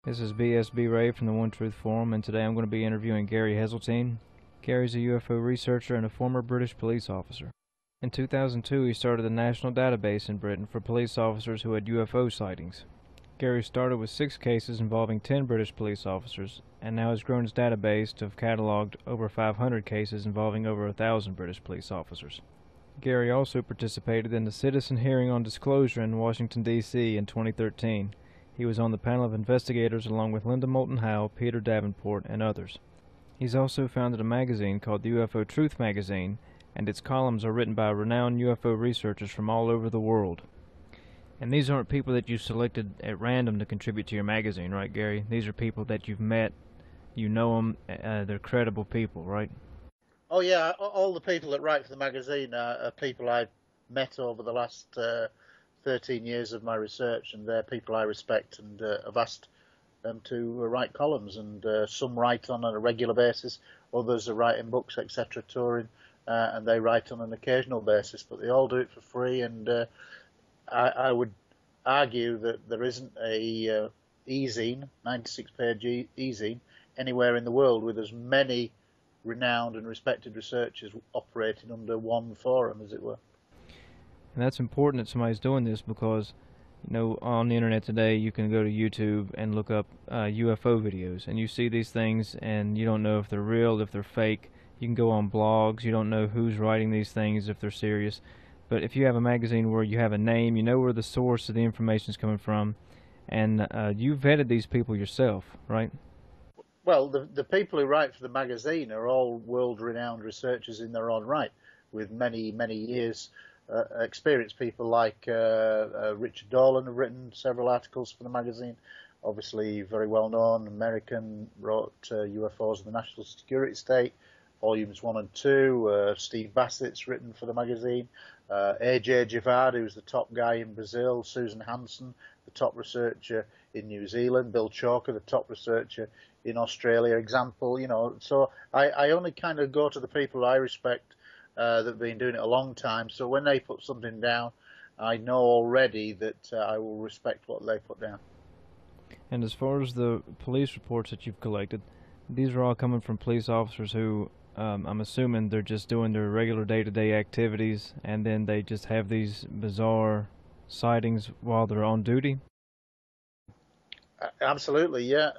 This is BSB Ray from the One Truth Forum, and today I'm going to be interviewing Gary Heseltine. Gary's a UFO researcher and a former British police officer. In 2002, he started a national database in Britain for police officers who had UFO sightings. Gary started with 6 cases involving 10 British police officers, and now has grown his database to have catalogued over 500 cases involving over 1,000 British police officers. Gary also participated in the citizen hearing on disclosure in Washington, D.C. in 2013. He was on the panel of investigators along with Linda Moulton Howe, Peter Davenport, and others. He's also founded a magazine called the UFO Truth magazine, and its columns are written by renowned UFO researchers from all over the world. And these aren't people that you selected at random to contribute to your magazine, right, Gary? These are people that you've met, you know them, they're credible people, right? Oh yeah, all the people that write for the magazine are people I've met over the last 13 years of my research, and they're people I respect, and have asked them to write columns, and some write on a regular basis, others are writing books, etc., touring, and they write on an occasional basis, but they all do it for free, and I would argue that there isn't a e-zine, 96-page e-zine, anywhere in the world with as many renowned and respected researchers operating under one forum, as it were. And that's important that somebody's doing this because, you know, on the internet today you can go to YouTube and look up UFO videos, and you see these things and you don't know if they're real, if they're fake. You can go on blogs, you don't know who's writing these things, if they're serious. But if you have a magazine where you have a name, you know where the source of the information is coming from, and you vetted these people yourself, right? Well, the people who write for the magazine are all world-renowned researchers in their own right, with many, many years experience. People like Richard Dolan have written several articles for the magazine, obviously very well known, American, wrote UFOs and the National Security State, volumes 1 and 2. Steve Bassett's written for the magazine. A.J. Javard, who's the top guy in Brazil. Susan Hansen, the top researcher in New Zealand. Bill Chalker, the top researcher in Australia. Example, you know, so I only kind of go to the people I respect that have been doing it a long time. So when they put something down, I know already that I will respect what they put down. And as far as the police reports that you've collected, these are all coming from police officers who, I'm assuming they're just doing their regular day-to-day activities, and then they just have these bizarre sightings while they're on duty? Absolutely, yeah.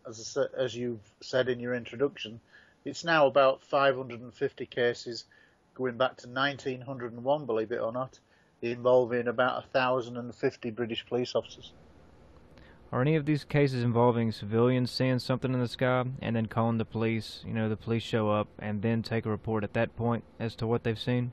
As you've said in your introduction, it's now about 550 cases going back to 1901, believe it or not, involving about 1,050 British police officers. Are any of these cases involving civilians seeing something in the sky and then calling the police? You know, the police show up and then take a report at that point as to what they've seen?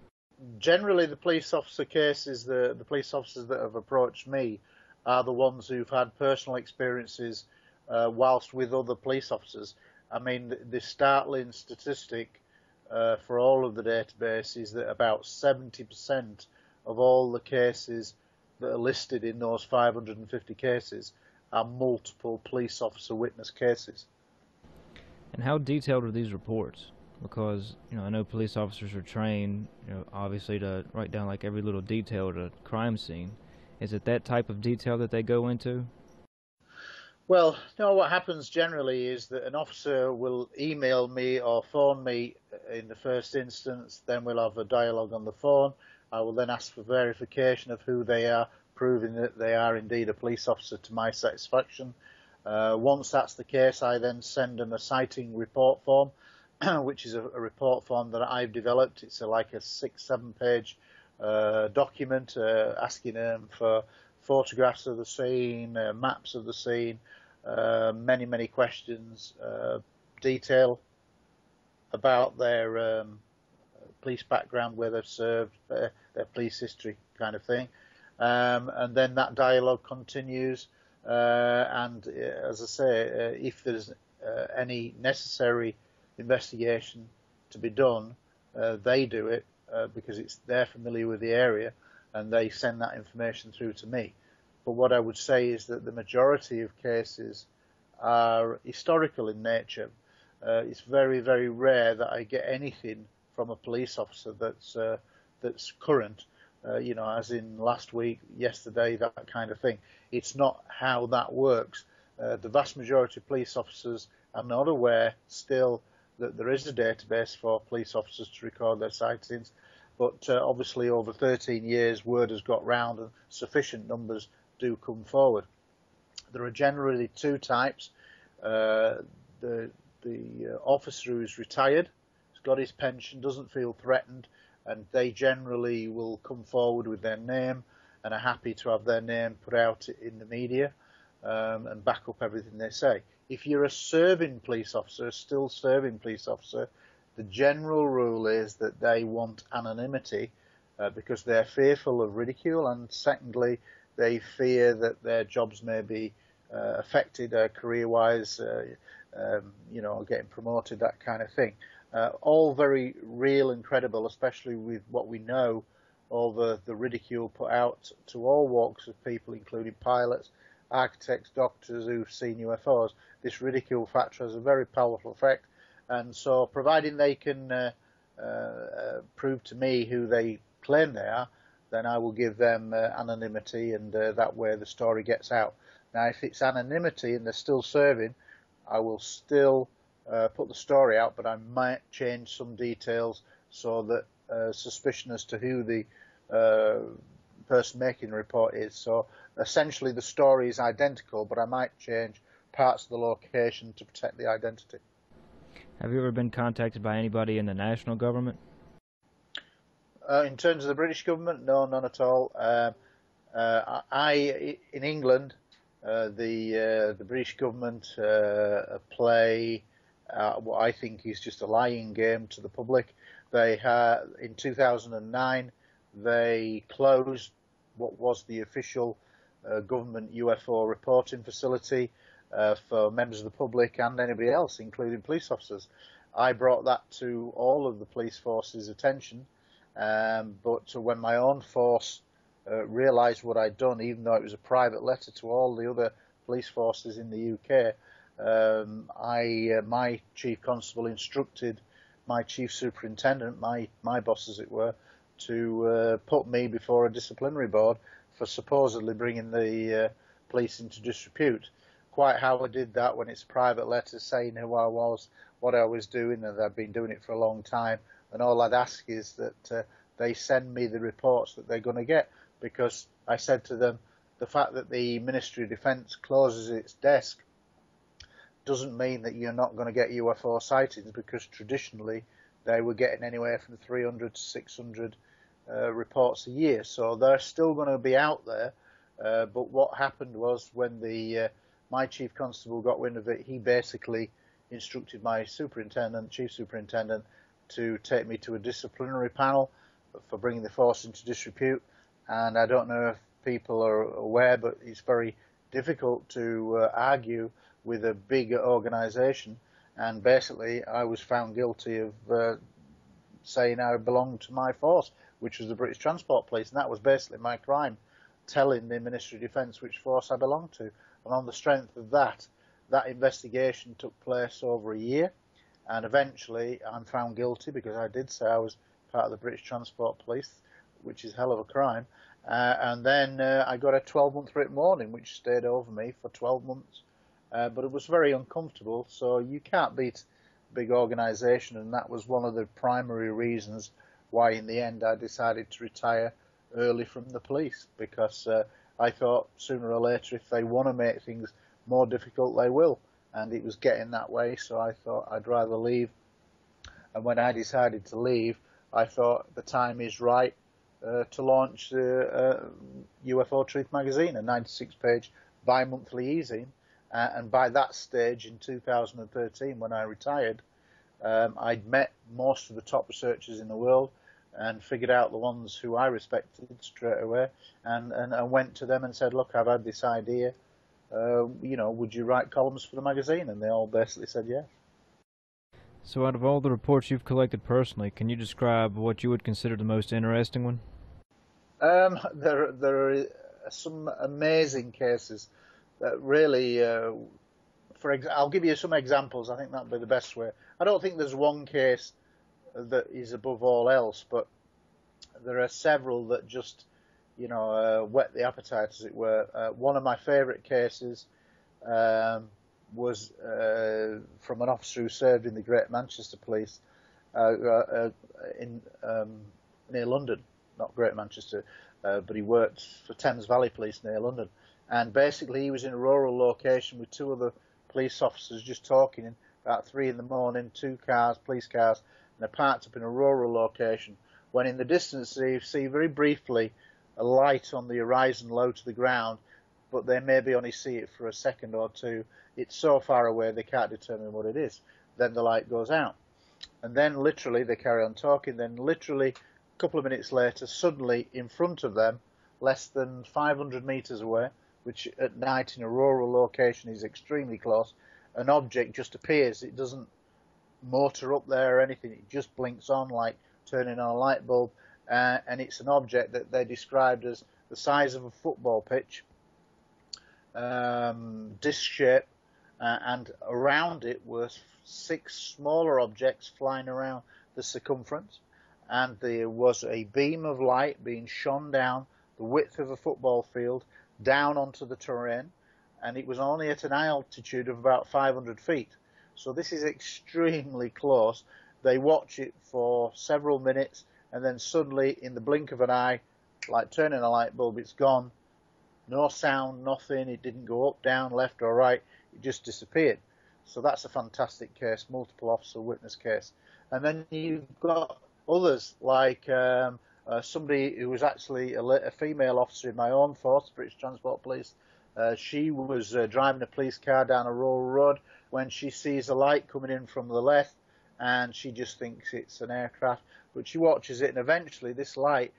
Generally, the police officer cases, the police officers that have approached me are the ones who've had personal experiences whilst with other police officers. I mean, the startling statistic for all of the database is that about 70% of all the cases that are listed in those 550 cases are multiple police officer witness cases. And how detailed are these reports? Because, you know, I know police officers are trained, you know, obviously to write down like every little detail at a crime scene. Is it that type of detail that they go into? Well, no, what happens generally is that an officer will email me or phone me in the first instance, then we'll have a dialogue on the phone. I will then ask for verification of who they are, proving that they are indeed a police officer to my satisfaction. Once that's the case, I then send them a sighting report form, which is a report form that I've developed. It's like a 6-7 page document asking them for photographs of the scene, maps of the scene, many, many questions, detail about their police background, where they've served, their police history kind of thing. And then that dialogue continues, and as I say, if there's any necessary investigation to be done, they do it because they're familiar with the area, and they send that information through to me. But what I would say is that the majority of cases are historical in nature. It's very, very rare that I get anything from a police officer that's current. As in last week, yesterday, that kind of thing. It's not how that works. The vast majority of police officers are not aware still that there is a database for police officers to record their sightings, but obviously over 13 years word has got round and sufficient numbers do come forward. There are generally two types. The officer who's retired, has got his pension, doesn't feel threatened, and they generally will come forward with their name and are happy to have their name put out in the media and back up everything they say. If you're a serving police officer, still serving police officer, the general rule is that they want anonymity because they're fearful of ridicule, and secondly, they fear that their jobs may be affected career-wise, getting promoted, that kind of thing. All very real and credible, especially with what we know over the ridicule put out to all walks of people, including pilots, architects, doctors who've seen UFOs. This ridicule factor has a very powerful effect, and so providing they can prove to me who they claim they are, then I will give them anonymity, and that way the story gets out. Now, if it's anonymity and they're still serving, I will still put the story out, but I might change some details so that suspicion as to who the person making the report is. So essentially the story is identical, but I might change parts of the location to protect the identity. Have you ever been contacted by anybody in the national government? In terms of the British government, no, none at all. In England, the British government play what I think is just a lying game to the public. They in 2009, they closed what was the official government UFO reporting facility for members of the public and anybody else, including police officers. I brought that to all of the police force's attention, but when my own force realised what I'd done, even though it was a private letter to all the other police forces in the UK, my chief constable instructed my chief superintendent, my boss as it were, to put me before a disciplinary board for supposedly bringing the police into disrepute. Quite how I did that when it's a private letter saying who I was, what I was doing, and I've been doing it for a long time, and all I'd ask is that they send me the reports that they're going to get, because I said to them, the fact that the Ministry of Defence closes its desk doesn't mean that you're not going to get UFO sightings, because traditionally they were getting anywhere from 300 to 600 reports a year. So they're still going to be out there. But what happened was when my chief constable got wind of it, he basically instructed my chief superintendent, to take me to a disciplinary panel for bringing the force into disrepute. And I don't know if people are aware, but it's very difficult to argue with a big organisation, and basically I was found guilty of saying I belonged to my force, which was the British Transport Police, and that was basically my crime, telling the Ministry of Defence which force I belonged to. And on the strength of that investigation took place over a year, and eventually I'm found guilty because I did say I was part of the British Transport Police, which is a hell of a crime. And then I got a 12-month written warning, which stayed over me for 12 months. But it was very uncomfortable, so you can't beat a big organisation, and that was one of the primary reasons why in the end I decided to retire early from the police, because I thought sooner or later if they want to make things more difficult they will, and it was getting that way, so I thought I'd rather leave. And when I decided to leave, I thought the time is right to launch UFO Truth magazine, a 96-page bi-monthly e-zine. And by that stage, in 2013, when I retired, I'd met most of the top researchers in the world and figured out the ones who I respected straight away, and went to them and said, look, I've had this idea, would you write columns for the magazine? And they all basically said yes. So out of all the reports you've collected personally, can you describe what you would consider the most interesting one? There are some amazing cases that really, I'll give you some examples. I think that would be the best way. I don't think there's one case that is above all else, but there are several that just, whet the appetite, as it were. One of my favourite cases was from an officer who served in the Great Manchester Police in near London, not Great Manchester, but he worked for Thames Valley Police near London. And basically he was in a rural location with two other police officers just talking in about 3 in the morning, 2 cars, police cars, and they're parked up in a rural location, when in the distance they see very briefly a light on the horizon low to the ground, but they maybe only see it for a second or two. It's so far away they can't determine what it is. Then the light goes out. And then literally they carry on talking, then literally a couple of minutes later, suddenly in front of them, less than 500 meters away, which at night in a rural location is extremely close, an object just appears. It doesn't motor up there or anything. It just blinks on like turning on a light bulb. And it's an object that they described as the size of a football pitch, disc shape, and around it were 6 smaller objects flying around the circumference. And there was a beam of light being shone down the width of a football field down onto the terrain, and it was only at an altitude of about 500 feet. So this is extremely close. They watch it for several minutes, and then suddenly, in the blink of an eye, like turning a light bulb, it's gone. No sound, nothing. It didn't go up, down, left or right. It just disappeared. So that's a fantastic case, multiple officer witness case. And then you've got others, like somebody who was actually a female officer in my own force, British Transport Police. She was driving a police car down a rural road when she sees a light coming in from the left, and she just thinks it's an aircraft. But she watches it, and eventually this light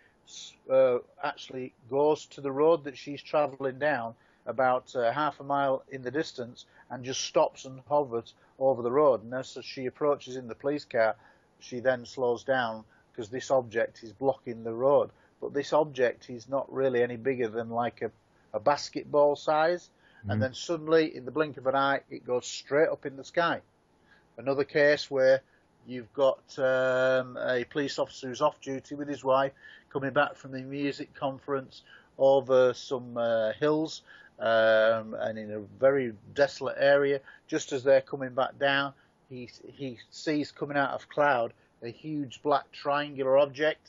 actually goes to the road that she's travelling down, about half a mile in the distance, and just stops and hovers over the road. And as she approaches in the police car, she then slows down because this object is blocking the road. But this object is not really any bigger than like a basketball size. And then suddenly, in the blink of an eye, it goes straight up in the sky. Another case where you've got a police officer who's off duty with his wife, coming back from the music conference over some hills, and in a very desolate area. Just as they're coming back down, he sees coming out of cloud a huge black triangular object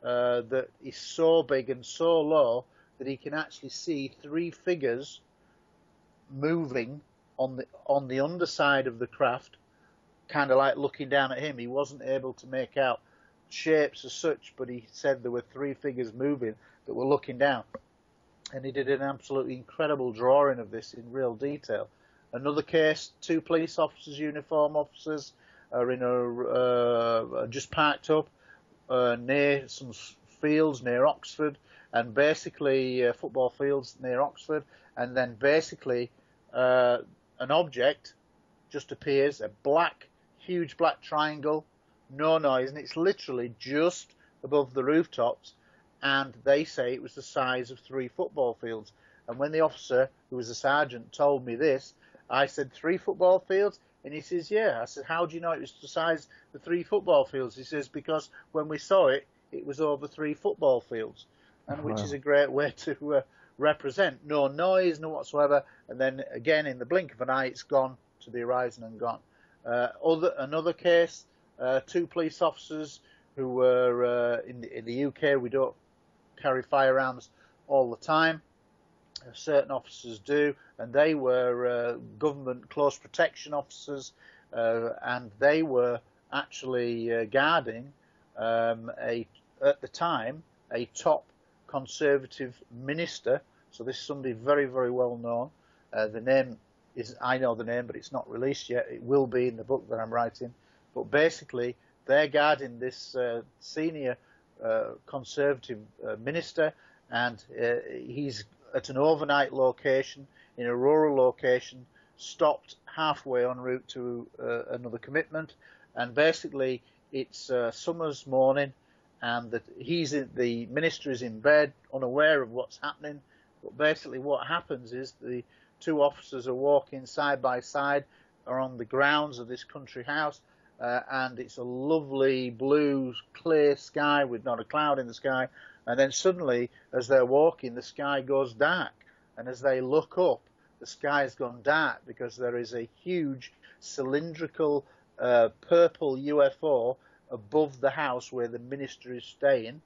that is so big and so low that he can actually see 3 figures moving on the underside of the craft, kind of like looking down at him. He wasn't able to make out shapes as such, but he said there were 3 figures moving that were looking down. And he did an absolutely incredible drawing of this in real detail. Another case, 2 police officers, uniform officers, are in just parked up near some fields near Oxford, and basically football fields near Oxford, and then basically an object just appears, a huge black triangle, no noise, and it's literally just above the rooftops, and they say it was the size of 3 football fields. And when the officer, who was a sergeant, told me this, I said, 3 football fields? And he says, yeah. I said, how do you know it was the size of 3 football fields? He says, because when we saw it, it was over 3 football fields, and which is a great way to represent no noise, no whatsoever. And then again, in the blink of an eye, it's gone to the horizon and gone. Another case, 2 police officers who were in the UK. We don't carry firearms all the time. Certain officers do, and they were government close protection officers, and they were actually guarding at the time a top Conservative minister. So this is somebody very, very well known. The name is, I know the name, but it's not released yet. It will be in the book that I'm writing. But basically, they're guarding this senior Conservative minister, and he's at an overnight location, in a rural location, stopped halfway en route to another commitment. And basically, it's summer's morning, and the minister is in bed, unaware of what's happening. But basically what happens is the 2 officers are walking side by side around the grounds of this country house, and it's a lovely blue, clear sky with not a cloud in the sky. And then suddenly, as they're walking, the sky goes dark. And as they look up, the sky's gone dark because there is a huge cylindrical purple UFO above the house where the minister is staying.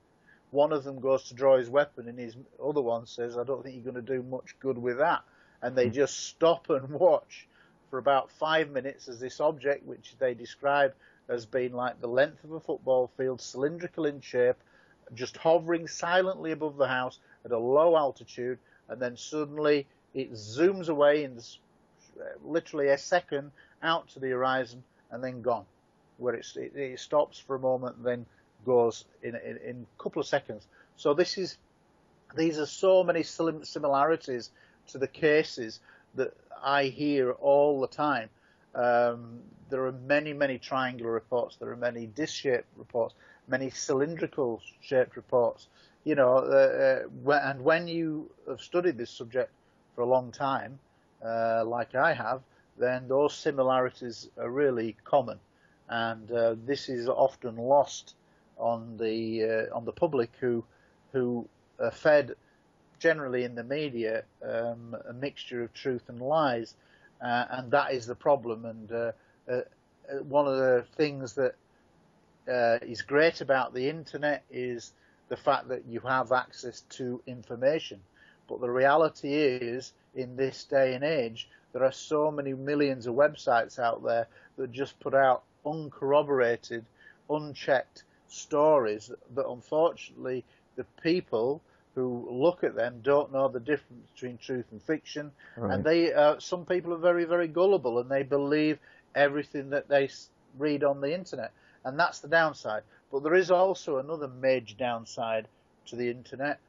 One of them goes to draw his weapon, and his other one says, I don't think you're going to do much good with that. And they just stop and watch for about 5 minutes as this object, which they describe as being like the length of a football field, cylindrical in shape, just hovering silently above the house at a low altitude, and then suddenly it zooms away in literally a second out to the horizon and then gone, where it stops for a moment and then goes in a couple of seconds. So these are so many similarities to the cases that I hear all the time. There are many triangular reports. There are many disc-shaped reports, many cylindrical shaped reports. You know, and when you have studied this subject for a long time, like I have, then those similarities are really common, and this is often lost on the public who are fed generally in the media a mixture of truth and lies, and that is the problem. And one of the things that is great about the internet is the fact that you have access to information, but the reality is, in this day and age, there are so many millions of websites out there that just put out uncorroborated, unchecked stories that unfortunately the people who look at them don't know the difference between truth and fiction. Right. And some people are very gullible, and they believe everything that they read on the internet, and that's the downside. But there is also another major downside to the internet,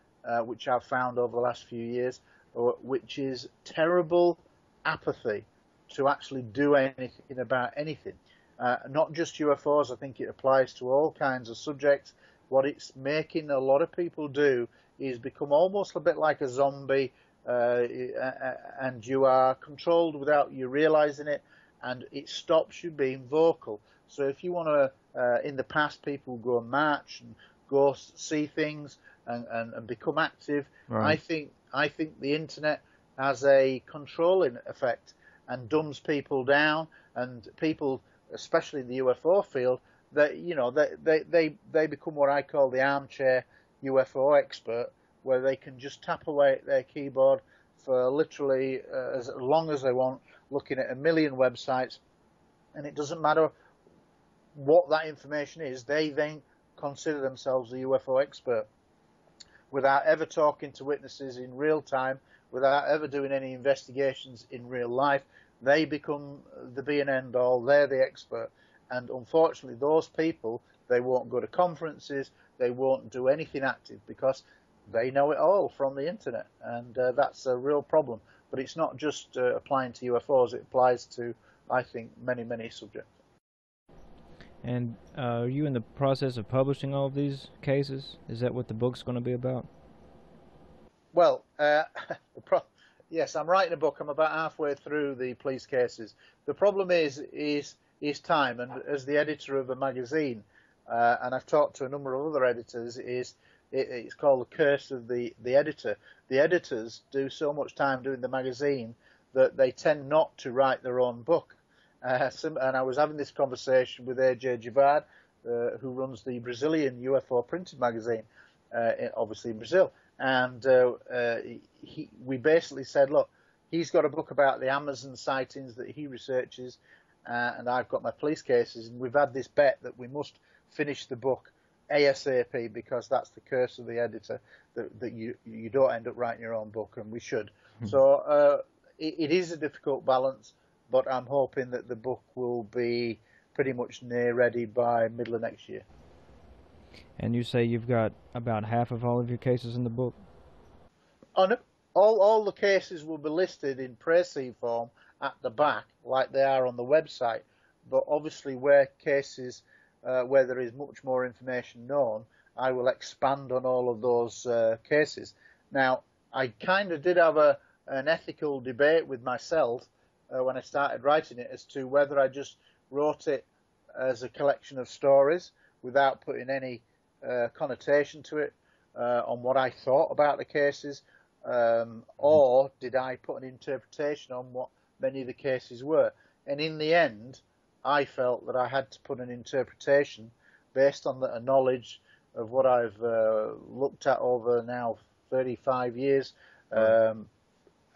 which I've found over the last few years, which is terrible apathy to actually do anything about anything. Not just UFOs, I think it applies to all kinds of subjects. What it's making a lot of people do is become almost a bit like a zombie, and you are controlled without you realizing it, and it stops you being vocal. So if you want to, in the past, people go and march and go see things and become active. Right. I think the internet has a controlling effect and dumbs people down, and people, especially in the UFO field, they become what I call the armchair UFO expert, where they can just tap away at their keyboard for literally as long as they want, looking at a million websites, and it doesn't matter what that information is, they then consider themselves a UFO expert without ever talking to witnesses in real time, without ever doing any investigations in real life. They become the be and end all, they're the expert. And unfortunately, those people, they won't go to conferences, they won't do anything active because they know it all from the internet, and that's a real problem. But it's not just applying to UFOs, it applies to, I think, many subjects. And are you in the process of publishing all of these cases? Is that what the book's going to be about? Well, yes, I'm writing a book. I'm about halfway through the police cases. The problem is time, and as the editor of a magazine, and I've talked to a number of other editors, it's called the curse of the editor. The editors do so much time doing the magazine that they tend not to write their own book. And I was having this conversation with A.J. Javard, who runs the Brazilian UFO printed magazine, obviously in Brazil. And we basically said, look, he's got a book about the Amazon sightings that he researches, and I've got my police cases, and we've had this bet that we must finish the book ASAP, because that's the curse of the editor, that you don't end up writing your own book, and we should. So it is a difficult balance, but I'm hoping that the book will be pretty much near ready by middle of next year. And you say you've got about half of all of your cases in the book? Oh, no. All the cases will be listed in précis form at the back, like they are on the website. But obviously, where cases where there is much more information known, I will expand on all of those cases. Now, I kind of did have an ethical debate with myself when I started writing it as to whether I just wrote it as a collection of stories without putting any connotation to it on what I thought about the cases, or did I put an interpretation on what many of the cases were? And in the end, I felt that I had to put an interpretation based on a knowledge of what I've looked at over now 35 years, and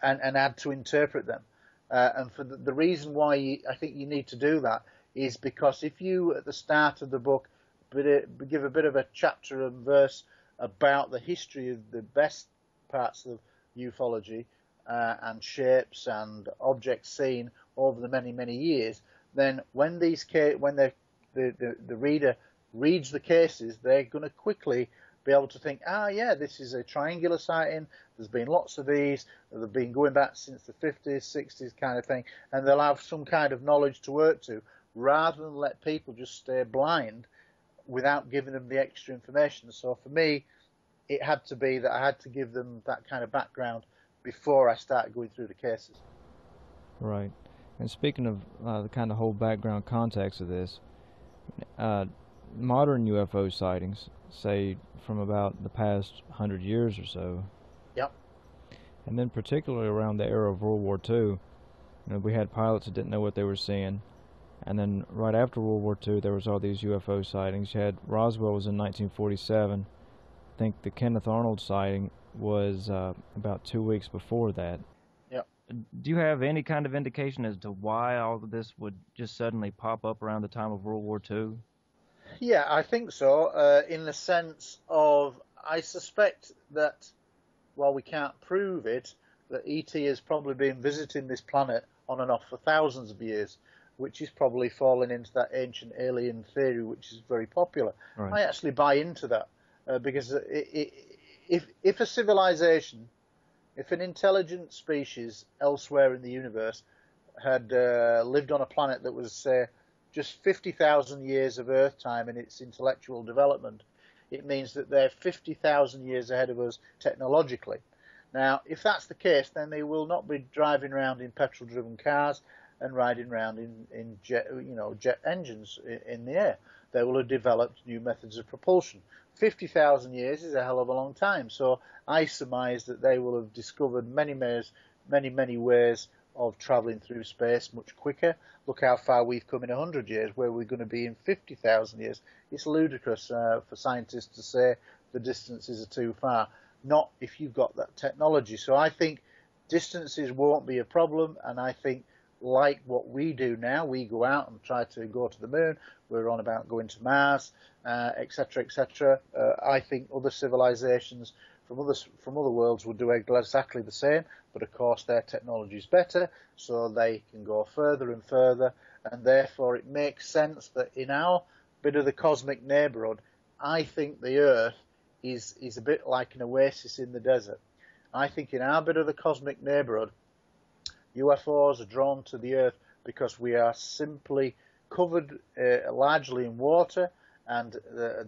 had to interpret them. And for the reason why I think you need to do that is because if you, at the start of the book, give a bit of a chapter and verse about the history of the best parts of ufology and shapes and objects seen over the many, many years, then when the reader reads the cases, they're going to quickly be able to think, yeah, this is a triangular sighting, there's been lots of these, they've been going back since the 50s, 60s kind of thing, and they'll have some kind of knowledge to work to, rather than let people just stay blind without giving them the extra information. So for me, it had to be that I had to give them that kind of background before I started going through the cases. Right. And speaking of the kind of whole background context of this, modern UFO sightings, say from about the past 100 years or so, yep, and then particularly around the era of World War II, we had pilots that didn't know what they were seeing. And then right after World War II, there was all these UFO sightings. You had Roswell was in 1947. I think the Kenneth Arnold sighting was about 2 weeks before that. Yep. Do you have any kind of indication as to why all of this would just suddenly pop up around the time of World War II? Yeah, I think so, in the sense of, I suspect that, while we can't prove it, that ET has probably been visiting this planet on and off for thousands of years, which is probably falling into that ancient alien theory, which is very popular. Right. I actually buy into that, because if a civilization, if an intelligent species elsewhere in the universe had lived on a planet that was, say, just 50,000 years of Earth time in its intellectual development, it means that they're 50,000 years ahead of us technologically. Now, if that's the case, then they will not be driving around in petrol-driven cars and riding around in jet engines in the air. They will have developed new methods of propulsion. 50,000 years is a hell of a long time, so I surmise that they will have discovered many ways of travelling through space much quicker. Look how far we've come in 100 years, where we're going to be in 50,000 years. It's ludicrous for scientists to say the distances are too far. Not if you've got that technology. So I think distances won't be a problem, and I think, like what we do now, we go out and try to go to the moon, we're on about going to Mars, etc., etc. I think other civilizations from other worlds would do exactly the same, but of course their technology is better, so they can go further and further, and therefore it makes sense that in our bit of the cosmic neighborhood, I think the Earth is a bit like an oasis in the desert. I think in our bit of the cosmic neighborhood, UFOs are drawn to the Earth because we are simply covered largely in water, and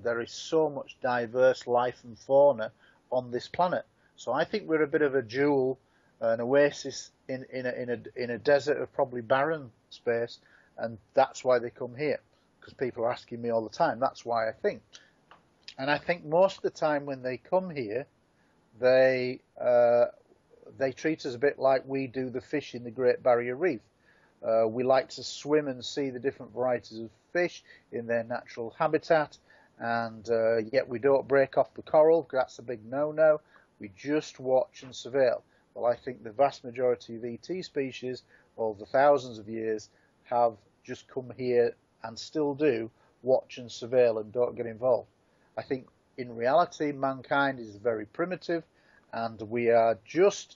there is so much diverse life and fauna on this planet. So I think we're a bit of a jewel, an oasis in a desert of probably barren space, and that's why they come here, because people are asking me all the time. That's why I think. And I think most of the time when they come here, they treat us a bit like we do the fish in the Great Barrier Reef. We like to swim and see the different varieties of fish in their natural habitat, and yet we don't break off the coral, because that's a big no-no. We just watch and surveil. Well, I think the vast majority of ET species over thousands of years have just come here and still do watch and surveil and don't get involved. I think in reality mankind is very primitive, and we are just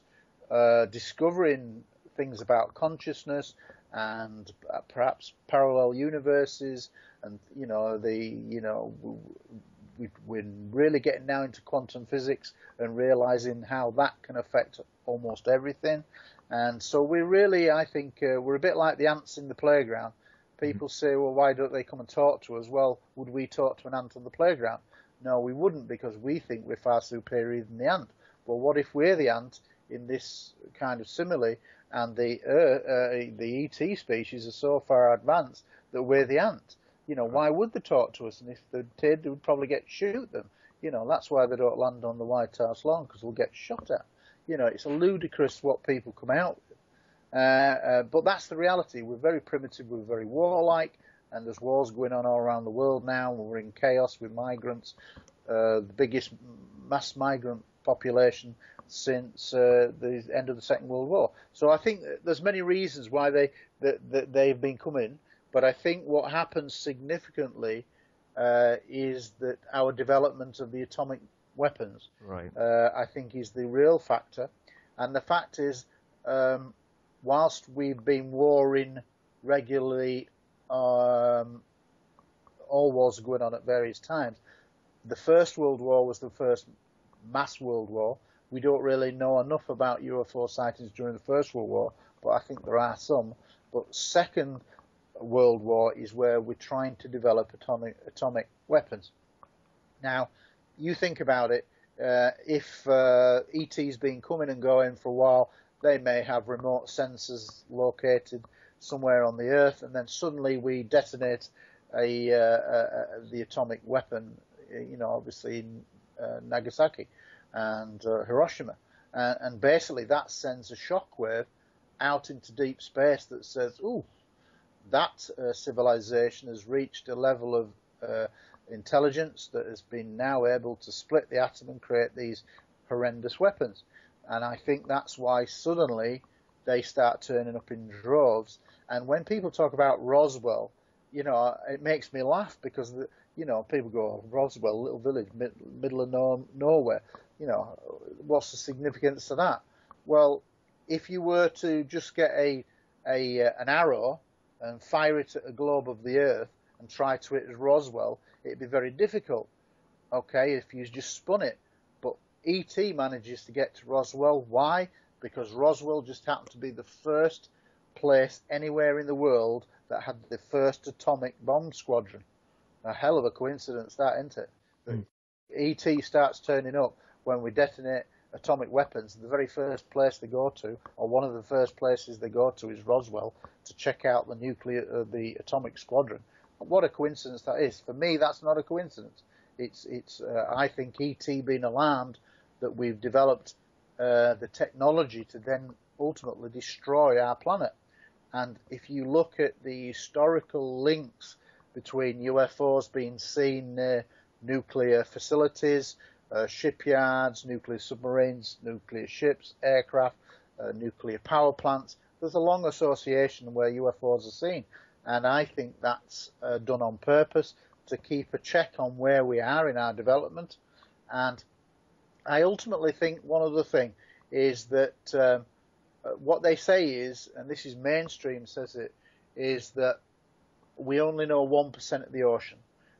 discovering things about consciousness and perhaps parallel universes, and we're really getting now into quantum physics and realizing how that can affect almost everything. And so we really, I think, we're a bit like the ants in the playground. People say, well, why don't they come and talk to us? Well, would we talk to an ant on the playground? No, we wouldn't, because we think we're far superior than the ant. Well, what if we're the ant in this kind of simile, and the ET species are so far advanced that we're the ant? Why would they talk to us? And if they did, they would probably shoot them. That's why they don't land on the White House lawn, because they'll get shot at. it's a ludicrous what people come out with. But that's the reality. We're very primitive, we're very warlike, and there's wars going on all around the world now. We're in chaos with migrants, the biggest mass migrant population since the end of the Second World War. So I think there's many reasons why they've been coming, but I think what happens significantly is that our development of the atomic weapons, right, I think, is the real factor. And the fact is, whilst we've been warring regularly, all wars are going on at various times. The First World War was the first mass world war. We don't really know enough about UFO sightings during the First World War, but I think there are some. But Second World War is where we're trying to develop atomic weapons. Now, you think about it, if ET's been coming and going for a while, they may have remote sensors located somewhere on the Earth, and then suddenly we detonate the atomic weapon, obviously in Nagasaki and Hiroshima. And basically that sends a shockwave out into deep space that says, ooh, that civilization has reached a level of intelligence that has been now able to split the atom and create these horrendous weapons. And I think that's why suddenly they start turning up in droves. And when people talk about Roswell, it makes me laugh because, people go, Roswell, little village, middle of nowhere. What's the significance of that? Well, if you were to just get an arrow and fire it at a globe of the Earth and try to hit Roswell, it'd be very difficult, okay, if you just spun it. But ET manages to get to Roswell. Why? Because Roswell just happened to be the first place anywhere in the world that had the first atomic bomb squadron. A hell of a coincidence that, isn't it? That ET starts turning up when we detonate atomic weapons. The very first place they go to, or one of the first places they go to, is Roswell to check out the atomic squadron. What a coincidence that is. For me, that's not a coincidence. It's I think ET being alarmed that we've developed the technology to then ultimately destroy our planet. And if you look at the historical links between UFOs being seen near nuclear facilities, shipyards, nuclear submarines, nuclear ships, aircraft, nuclear power plants, there's a long association where UFOs are seen. And I think that's done on purpose to keep a check on where we are in our development. And I ultimately think one other thing is that what they say is, and this is mainstream says it, is that we only know 1% of the ocean.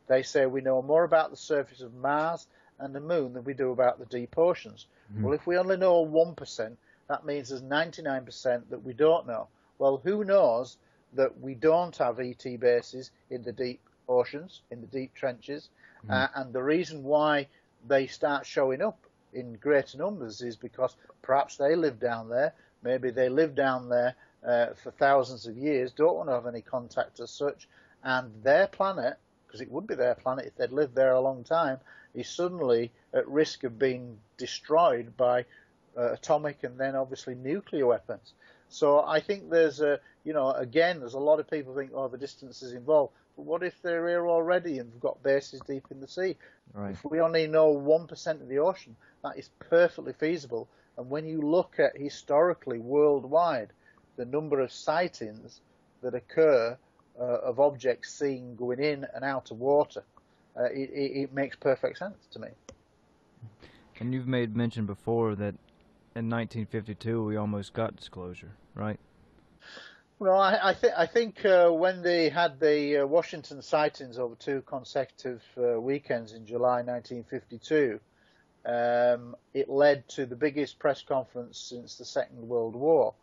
They say we know more about the surface of Mars and the Moon than we do about the deep oceans. Mm-hmm. Well, if we only know 1%, that means there's 99% that we don't know. Well, who knows that we don't have ET bases in the deep oceans, in the deep trenches, and the reason why they start showing up in greater numbers is because perhaps they live down there, maybe they live down there for thousands of years, don't want to have any contact as such, and their planet, because it would be their planet if they'd lived there a long time, is suddenly at risk of being destroyed by atomic and then obviously nuclear weapons. So I think there's again, there's a lot of people think, oh, the distance is involved. But what if they're here already and they've got bases deep in the sea? Right. If we only know 1% of the ocean, that is perfectly feasible. And when you look at historically worldwide, the number of sightings that occur of objects seen going in and out of water, it makes perfect sense to me. And you've made mention before that in 1952 we almost got disclosure, right? Well, I think when they had the Washington sightings over 2 consecutive weekends in July 1952, it led to the biggest press conference since the Second World War,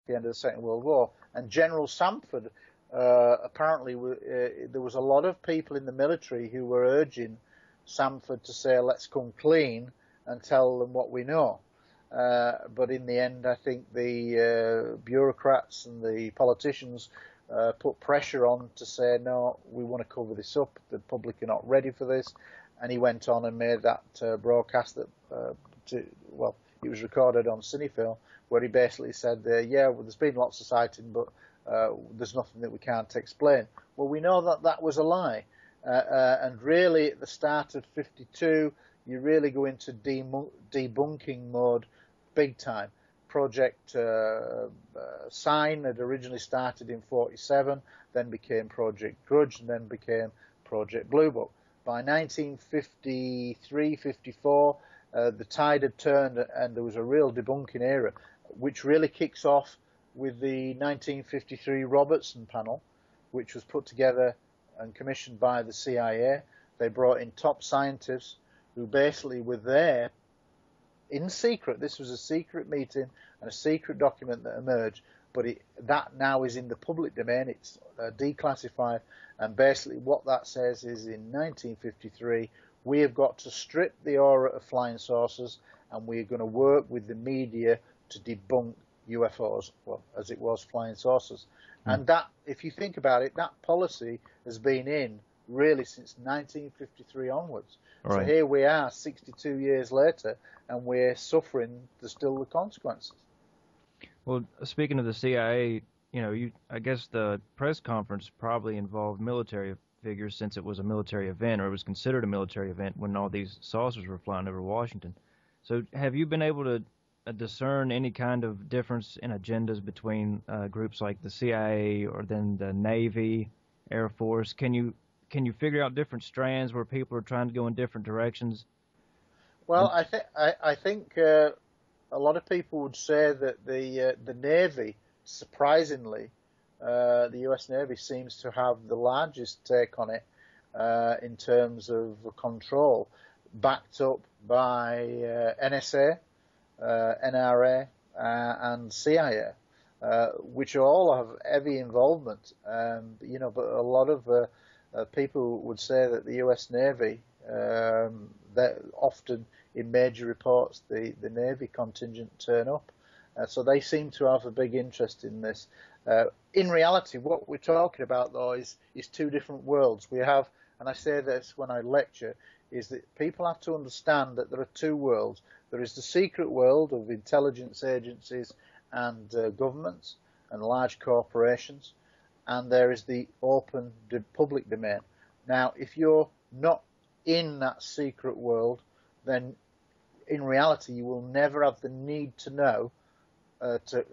the end of the Second World War. And General Samford, apparently, there was a lot of people in the military who were urging Samford to say, let's come clean and tell them what we know. But in the end, I think the bureaucrats and the politicians put pressure on to say, no, we want to cover this up. The public are not ready for this. And he went on and made that broadcast that, It was recorded on cinefilm, where he basically said, yeah, well, there's been lots of sightings, but there's nothing that we can't explain. Well, we know that that was a lie. And really, at the start of 52, you really go into debunking mode big time. Project Sign had originally started in 47, then became Project Grudge, and then became Project Blue Book. By 1953, 54, the tide had turned and there was a real debunking era, which really kicks off with the 1953 Robertson panel, which was put together and commissioned by the CIA. They brought in top scientists who basically were there in secret. This was a secret meeting and a secret document that emerged, but that now is in the public domain. It's declassified, and basically what that says is in 1953 we have got to strip the aura of flying saucers, and we're going to work with the media to debunk UFOs, well, as it was flying saucers. And that, if you think about it, that policy has been in really since 1953 onwards. Right. So here we are 62 years later, and we're suffering still the consequences. Well, speaking of the CIA, I guess the press conference probably involved military figures, since it was a military event, or it was considered a military event when all these saucers were flying over Washington. So have you been able to discern any kind of difference in agendas between groups like the CIA or then the Navy, Air Force? Can you figure out different strands where people are trying to go in different directions? Well, I think a lot of people would say that the Navy, surprisingly, the U.S. Navy seems to have the largest take on it in terms of control, backed up by NSA, NRA, and CIA, which all have heavy involvement. But a lot of people would say that the U.S. Navy, that often in major reports, the Navy contingent turn up. So they seem to have a big interest in this. In reality, what we're talking about, though, is two different worlds. We have, and I say this when I lecture, is that people have to understand that there are two worlds. There is the secret world of intelligence agencies and governments and large corporations, and there is the open public domain. Now, if you're not in that secret world, then in reality you will never have the need to know to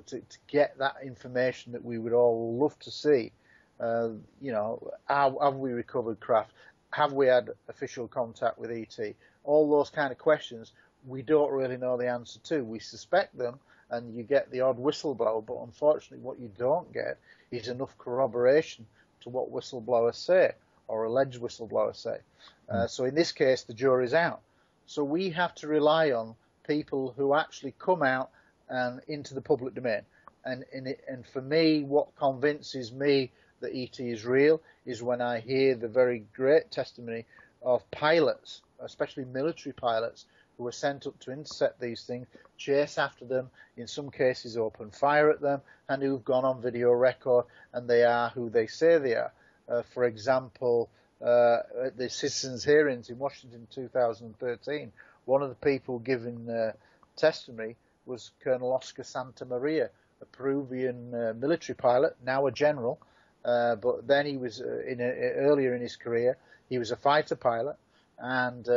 get that information that we would all love to see. Have we recovered craft? Have we had official contact with ET? All those kind of questions we don't really know the answer to. We suspect them, and you get the odd whistleblower, but unfortunately what you don't get is enough corroboration to what whistleblowers say, or alleged whistleblowers say. So in this case, the jury's out. So we have to rely on people who actually come out and into the public domain. And for me, what convinces me that ET is real is when I hear the very great testimony of pilots, especially military pilots, who are sent up to intercept these things, chase after them, in some cases open fire at them, and who've gone on video record, and they are who they say they are. For example, at the citizens' hearings in Washington 2013, one of the people giving testimony was Colonel Oscar Santa Maria, a Peruvian military pilot, now a general, but then he was earlier in his career, he was a fighter pilot, and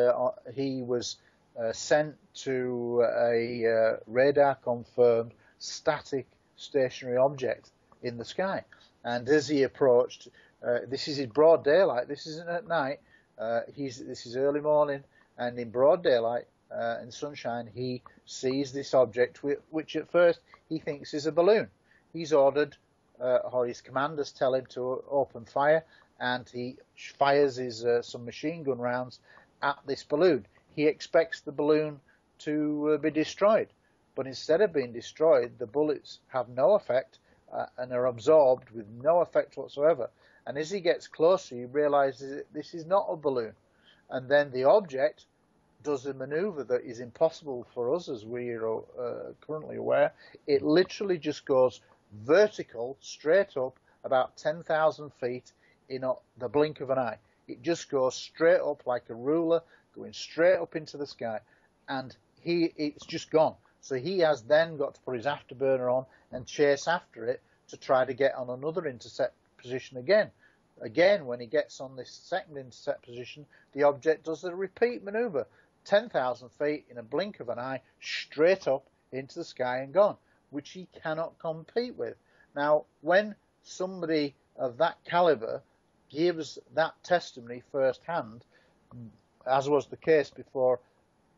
he was sent to a radar-confirmed static stationary object in the sky. And as he approached, this is in broad daylight, this isn't at night, this is early morning, and in broad daylight, in sunshine, he sees this object, which at first he thinks is a balloon. He's ordered, or his commanders tell him to open fire, and he fires his some machine gun rounds at this balloon. He expects the balloon to be destroyed, but instead of being destroyed, the bullets have no effect and are absorbed with no effect whatsoever. And as he gets closer, he realizes that this is not a balloon. And then the object does a maneuver that is impossible for us, as we are currently aware. It literally just goes vertical, straight up, about 10,000 feet in the blink of an eye. It just goes straight up like a ruler, going straight up into the sky, and it's just gone. So he has then got to put his afterburner on and chase after it to try to get on another intercept position again. Again, when he gets on this second intercept position, the object does a repeat maneuver, 10,000 feet in a blink of an eye, straight up into the sky and gone, which he cannot compete with. Now, when somebody of that caliber gives that testimony firsthand, as was the case before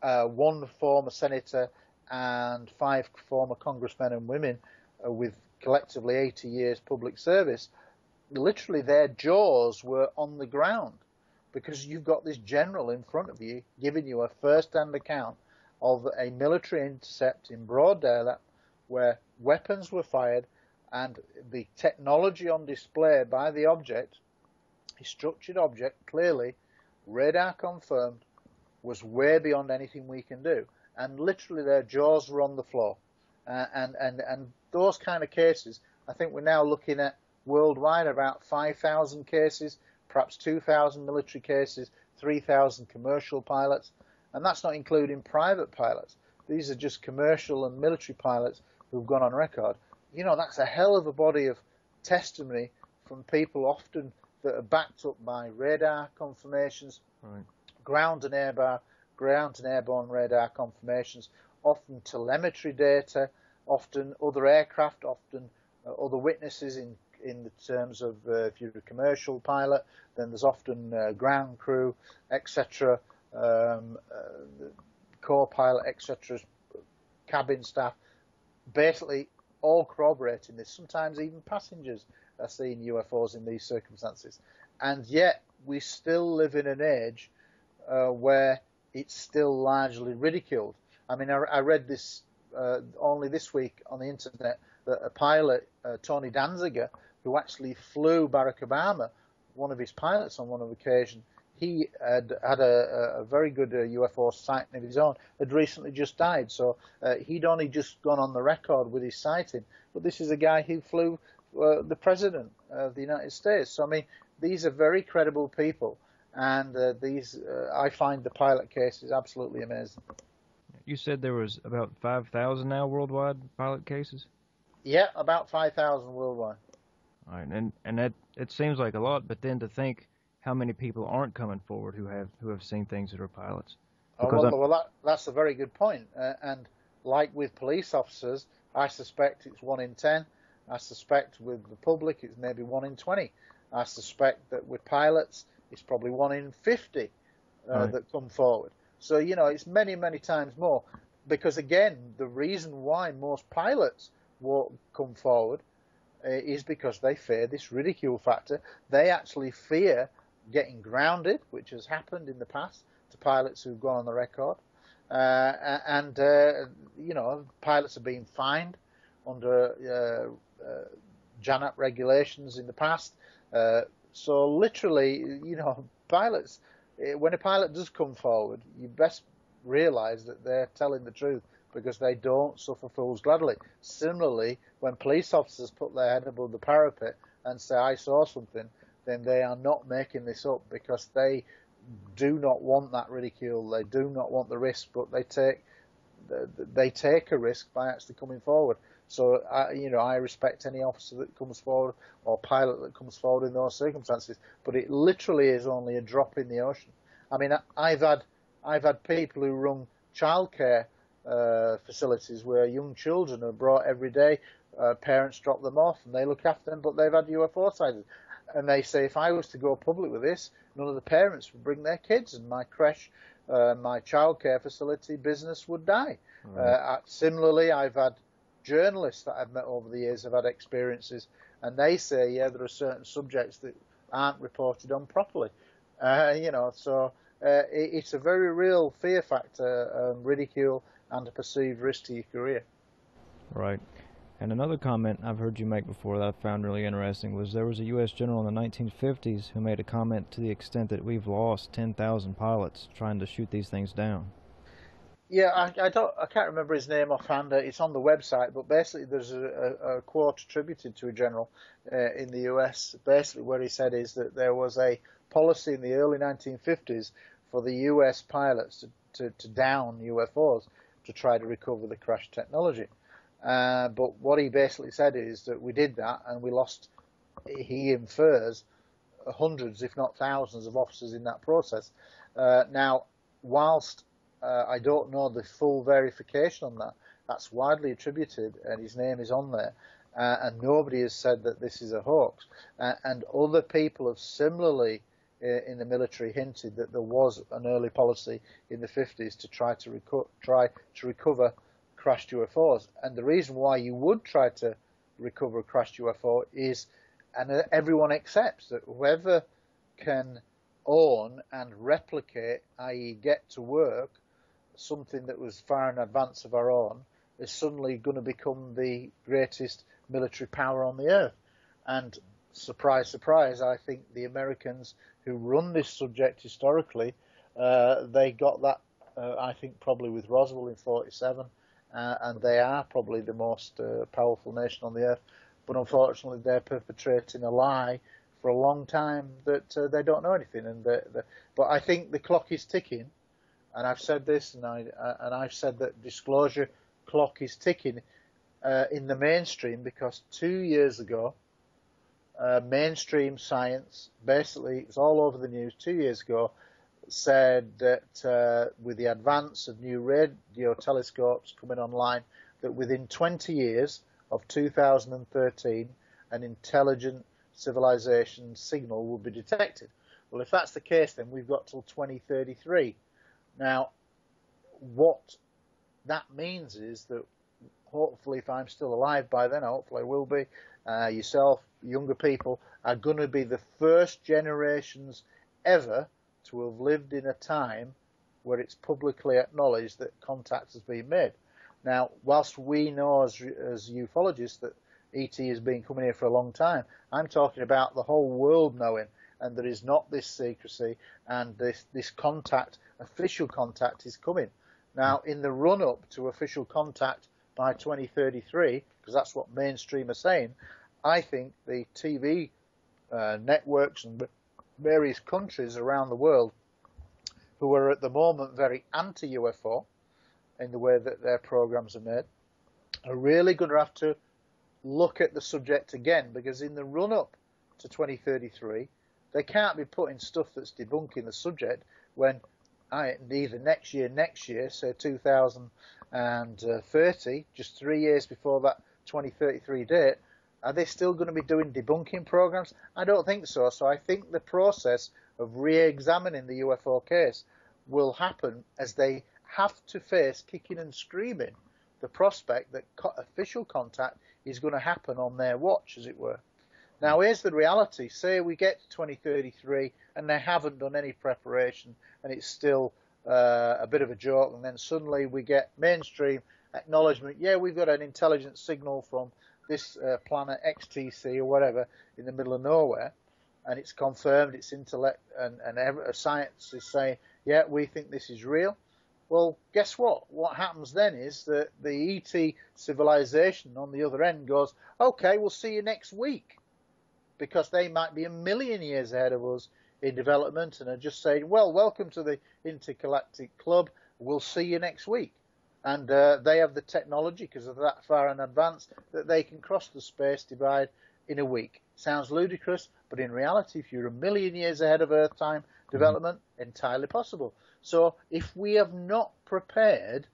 one former senator and 5 former congressmen and women with collectively 80 years public service, literally their jaws were on the ground, because you've got this general in front of you giving you a first-hand account of a military intercept in broad daylight where weapons were fired and the technology on display by the object, a structured object, clearly radar confirmed, was way beyond anything we can do. And literally their jaws were on the floor. And those kind of cases, I think we're now looking at worldwide about 5,000 cases, perhaps 2,000 military cases, 3,000 commercial pilots, and that's not including private pilots. These are just commercial and military pilots who've gone on record. You know, that's a hell of a body of testimony from people often that are backed up by radar confirmations, right, ground and airborne radar confirmations, often telemetry data, often other aircraft, often other witnesses in the terms of if you're a commercial pilot, then there's often ground crew, etc., co-pilot, etc., cabin staff, basically all corroborating this. Sometimes even passengers are seeing UFOs in these circumstances. And yet we still live in an age where it's still largely ridiculed. I mean, I read this only this week on the internet that a pilot, Tony Danziger, who actually flew Barack Obama, one of his pilots on one occasion, he had a very good UFO sighting of his own, had recently just died. So he'd only just gone on the record with his sighting. But this is a guy who flew the President of the United States. So, I mean, these are very credible people. And I find the pilot case is absolutely amazing. You said there was about 5,000 now worldwide pilot cases? Yeah, about 5,000 worldwide. All right, and that it seems like a lot, but then to think how many people aren't coming forward who have seen things that are pilots. That's a very good point. And like with police officers, I suspect it's 1 in 10. I suspect with the public it's maybe 1 in 20. I suspect that with pilots it's probably 1 in 50 right, that come forward. So, you know, it's many, many times more. Because, again, the reason why most pilots won't come forward is because they fear this ridicule factor. They actually fear getting grounded, which has happened in the past to pilots who've gone on the record. You know, pilots are being fined under JANAP regulations in the past. So literally, you know, pilots, when a pilot does come forward, you best realize that they're telling the truth, because they don't suffer fools gladly. Similarly, when police officers put their head above the parapet and say, I saw something, then they are not making this up, because they do not want that ridicule. They do not want the risk, but they take a risk by actually coming forward. So, you know, I respect any officer that comes forward or pilot that comes forward in those circumstances. But it literally is only a drop in the ocean. I mean, I've had people who run childcare facilities where young children are brought every day. Parents drop them off and they look after them, but they've had UFO sightings. And they say, if I was to go public with this, none of the parents would bring their kids, and my creche, my childcare facility business would die. Right. Similarly, I've had journalists that I've met over the years have had experiences, and they say, yeah, there are certain subjects that aren't reported on properly. You know, so it's a very real fear factor, ridicule, and a perceived risk to your career. Right. And another comment I've heard you make before that I found really interesting was there was a U.S. general in the 1950s who made a comment to the extent that we've lost 10,000 pilots trying to shoot these things down. Yeah, I can't remember his name offhand. It's on the website, but basically there's a quote attributed to a general in the US. Basically, what he said is that there was a policy in the early 1950s for the US pilots to down UFOs, to try to recover the crash technology. But what he basically said is that we did that and we lost, he infers, hundreds, if not thousands, of officers in that process. Now, whilst I don't know the full verification on that, that's widely attributed, and his name is on there, and nobody has said that this is a hoax. And other people have similarly, in the military, hinted that there was an early policy in the 50s to try to recover crashed UFOs. And the reason why you would try to recover a crashed UFO is, and everyone accepts that whoever can own and replicate, i.e. get to work, something that was far in advance of our own, is suddenly going to become the greatest military power on the earth. And surprise, surprise, I think the Americans who run this subject historically, they got that, I think, probably with Roswell in 47, and they are probably the most powerful nation on the earth. But unfortunately, they're perpetrating a lie for a long time that they don't know anything. But I think the clock is ticking, and I've said this, and I've said that disclosure clock is ticking in the mainstream, because 2 years ago, mainstream science, basically, it was all over the news 2 years ago, said that with the advance of new radio telescopes coming online, that within 20 years of 2013, an intelligent civilization signal will be detected. Well, if that's the case, then we've got till 2033. Now, what that means is that hopefully, if I'm still alive by then, hopefully I will be, yourself, younger people, are going to be the first generations ever to have lived in a time where it's publicly acknowledged that contact has been made. Now, whilst we know as ufologists that ET has been coming here for a long time, I'm talking about the whole world knowing, and there is not this secrecy, and this contact, official contact, is coming. Now, in the run-up to official contact by 2033, because that's what mainstream are saying, I think the TV networks and various countries around the world who are at the moment very anti-UFO in the way that their programs are made are really going to have to look at the subject again, because in the run-up to 2033, they can't be putting stuff that's debunking the subject when either next year, say 2030, just 3 years before that 2033 date, are they still going to be doing debunking programs? I don't think so. So I think the process of re-examining the UFO case will happen as they have to face, kicking and screaming, the prospect that official contact is going to happen on their watch, as it were. Now, here's the reality. Say we get to 2033 and they haven't done any preparation and it's still a bit of a joke, and then suddenly we get mainstream acknowledgement, yeah, we've got an intelligence signal from this planet XTC or whatever in the middle of nowhere, and it's confirmed, it's intellect, and science is saying, yeah, we think this is real. Well, guess what? What happens then is that the ET civilization on the other end goes, okay, we'll see you next week, because they might be a million years ahead of us in development and are just saying, well, welcome to the intergalactic club, we'll see you next week. And they have the technology, because of that far in advance, that they can cross the space divide in a week. Sounds ludicrous, but in reality, if you're a million years ahead of Earth time development, entirely possible. So if we have not prepared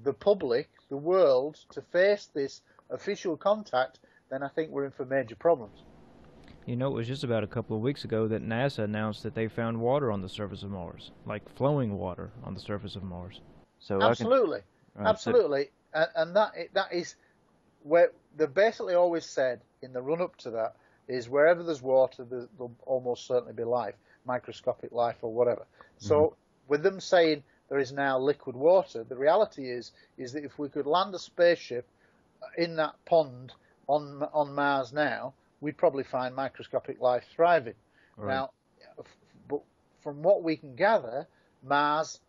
the public, the world, to face this official contact, then I think we're in for major problems. You know, it was just about a couple of weeks ago that NASA announced that they found water on the surface of Mars, like flowing water on the surface of Mars. So absolutely, absolutely, and that is where they basically always said in the run-up to that is wherever there's water, there'll almost certainly be life, microscopic life or whatever. So with them saying there is now liquid water, the reality is that if we could land a spaceship in that pond on Mars now, we'd probably find microscopic life thriving. Right. Now, but from what we can gather, Mars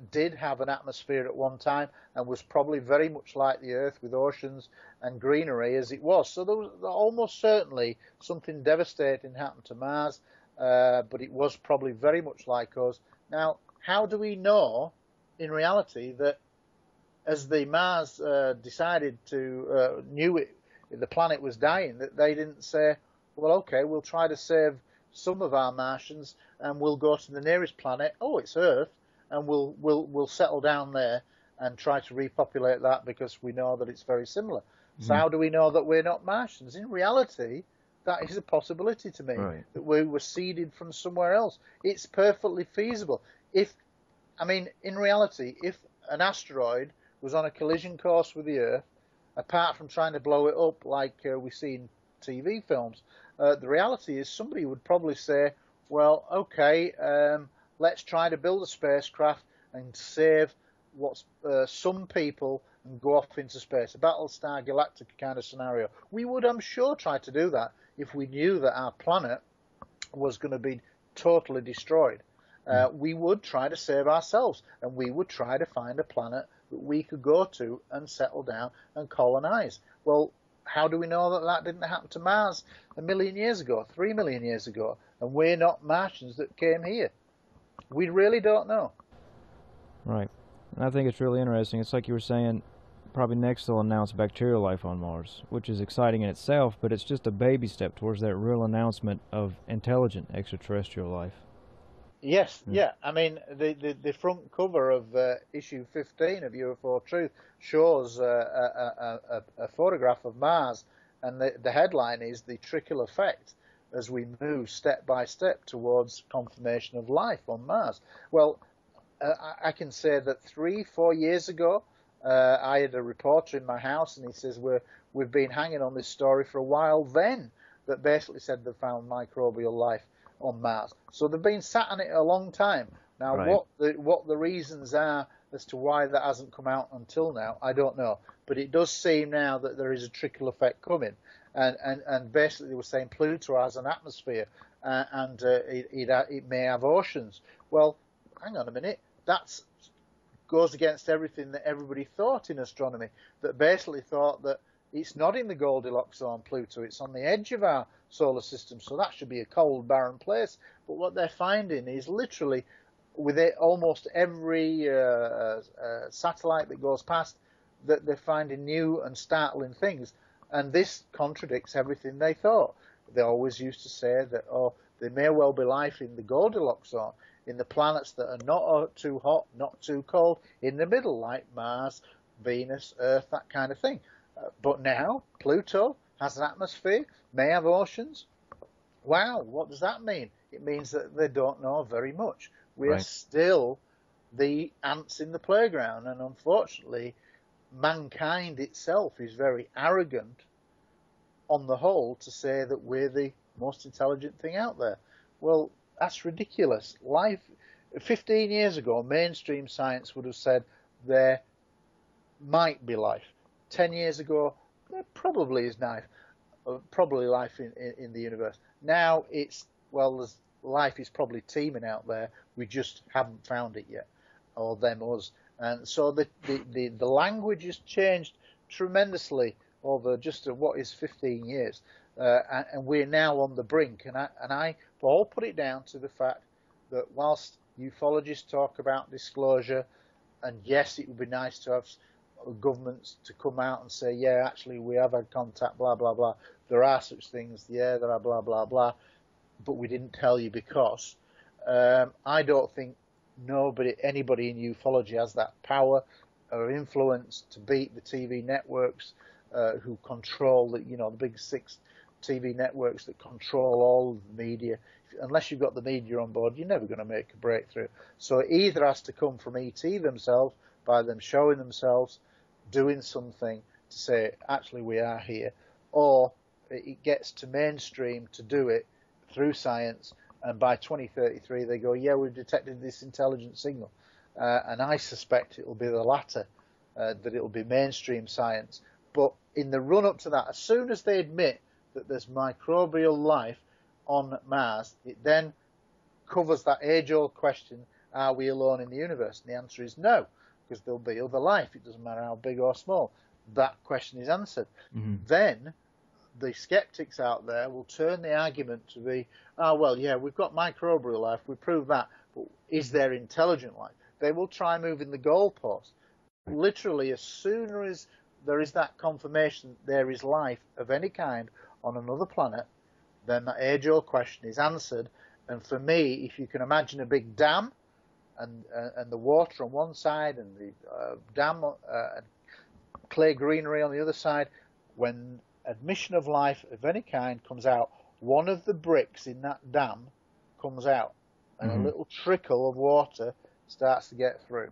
did have an atmosphere at one time and was probably very much like the Earth, with oceans and greenery as it was. So there was almost certainly something devastating happened to Mars, but it was probably very much like us. Now, how do we know in reality, that as the Mars decided to knew the planet was dying, that they didn't say, well, okay, we'll try to save some of our Martians and we'll go to the nearest planet. Oh, it's Earth, and we'll settle down there and try to repopulate that because we know that it's very similar. So how do we know that we're not Martians? In reality, that is a possibility to me, that we were seeded from somewhere else. It's perfectly feasible. In reality, if an asteroid was on a collision course with the Earth, apart from trying to blow it up like we see in TV films, the reality is somebody would probably say, well, okay, let's try to build a spacecraft and save some people and go off into space, a Battlestar Galactica kind of scenario. We would, I'm sure, try to do that if we knew that our planet was going to be totally destroyed. We would try to save ourselves, and we would try to find a planet that we could go to and settle down and colonize. Well, how do we know that that didn't happen to Mars 1 million years ago, 3 million years ago, and we're not Martians that came here? We really don't know. Right. And I think it's really interesting. It's like you were saying, probably next they'll announce bacterial life on Mars, which is exciting in itself, but it's just a baby step towards that real announcement of intelligent extraterrestrial life. Yes, yeah. I mean, the front cover of issue 15 of UFO Truth shows a photograph of Mars, and the headline is "The Trickle Effect" as we move step by step towards confirmation of life on Mars. Well, I can say that 3-4 years ago, I had a reporter in my house, and he says we've been hanging on this story for a while. Then that basically said they found microbial life on Mars. So they've been sat on it a long time. Now, what the reasons are as to why that hasn't come out until now, I don't know. But it does seem now that there is a trickle effect coming. And basically they were saying Pluto has an atmosphere and it may have oceans. Well, hang on a minute. That goes against everything that everybody thought in astronomy, that basically thought that it's not in the Goldilocks zone, Pluto. It's on the edge of our solar system, so that should be a cold, barren place. But what they're finding is literally with almost every satellite that goes past, that they're finding new and startling things. And this contradicts everything they thought. They always used to say that, there may well be life in the Goldilocks zone, in the planets that are not too hot, not too cold, in the middle, like Mars, Venus, Earth, that kind of thing. But now, Pluto has an atmosphere, may have oceans. Wow, what does that mean? It means that they don't know very much. We are still the ants in the playground, and unfortunately, mankind itself is very arrogant on the whole to say that we're the most intelligent thing out there. Well, that's ridiculous. 15 years ago, mainstream science would have said there might be life. 10 years ago, there probably is life, in the universe. Now life is probably teeming out there. We just haven't found it yet, or them us. And so the language has changed tremendously over just what is 15 years, and we're now on the brink. And I all put it down to the fact that whilst ufologists talk about disclosure, and yes, it would be nice to have governments to come out and say, yeah, actually we have had contact, blah blah blah. There are such things, yeah, there are blah blah blah, but we didn't tell you because. I don't think anybody in ufology has that power or influence to beat the TV networks who control the big 6 TV networks that control all the media. Unless you've got the media on board, you're never going to make a breakthrough. So it either has to come from ET themselves, by them showing themselves, doing something to say, actually, we are here, or it gets to mainstream to do it through science, and by 2033 they go, yeah, we've detected this intelligent signal. And I suspect it will be the latter, that it will be mainstream science. But in the run-up to that, as soon as they admit that there's microbial life on Mars, it then covers that age-old question, are we alone in the universe? And the answer is no, because there'll be other life. It doesn't matter how big or small. That question is answered. Mm-hmm. Then the skeptics out there will turn the argument to be, well, yeah, we've got microbial life, we proved that, but is there intelligent life? they will try moving the goalposts. Literally, as soon as there is that confirmation there is life of any kind on another planet, then that age-old question is answered. And for me, if you can imagine a big dam and the water on one side and the dam and clay greenery on the other side, when admission of life of any kind comes out, one of the bricks in that dam comes out, and a little trickle of water starts to get through.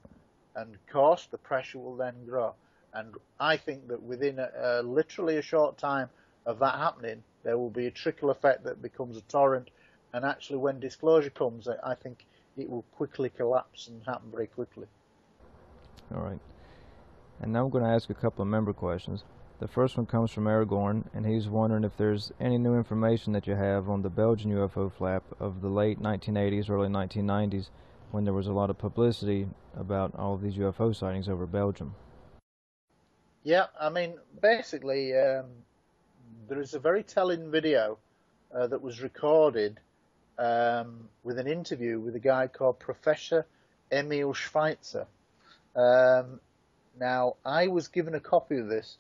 And of course, the pressure will then grow. And I think that within literally a short time of that happening, there will be a trickle effect that becomes a torrent. And actually, when disclosure comes, I think it will quickly collapse and happen very quickly. All right. And now I'm going to ask a couple of member questions. The first one comes from Aragorn, and he's wondering if there's any new information that you have on the Belgian UFO flap of the late 1980s, early 1990s, when there was a lot of publicity about all of these UFO sightings over Belgium. Yeah, I mean, basically, there is a very telling video that was recorded with an interview with a guy called Professor Emil Schweitzer. Now, I was given a copy of this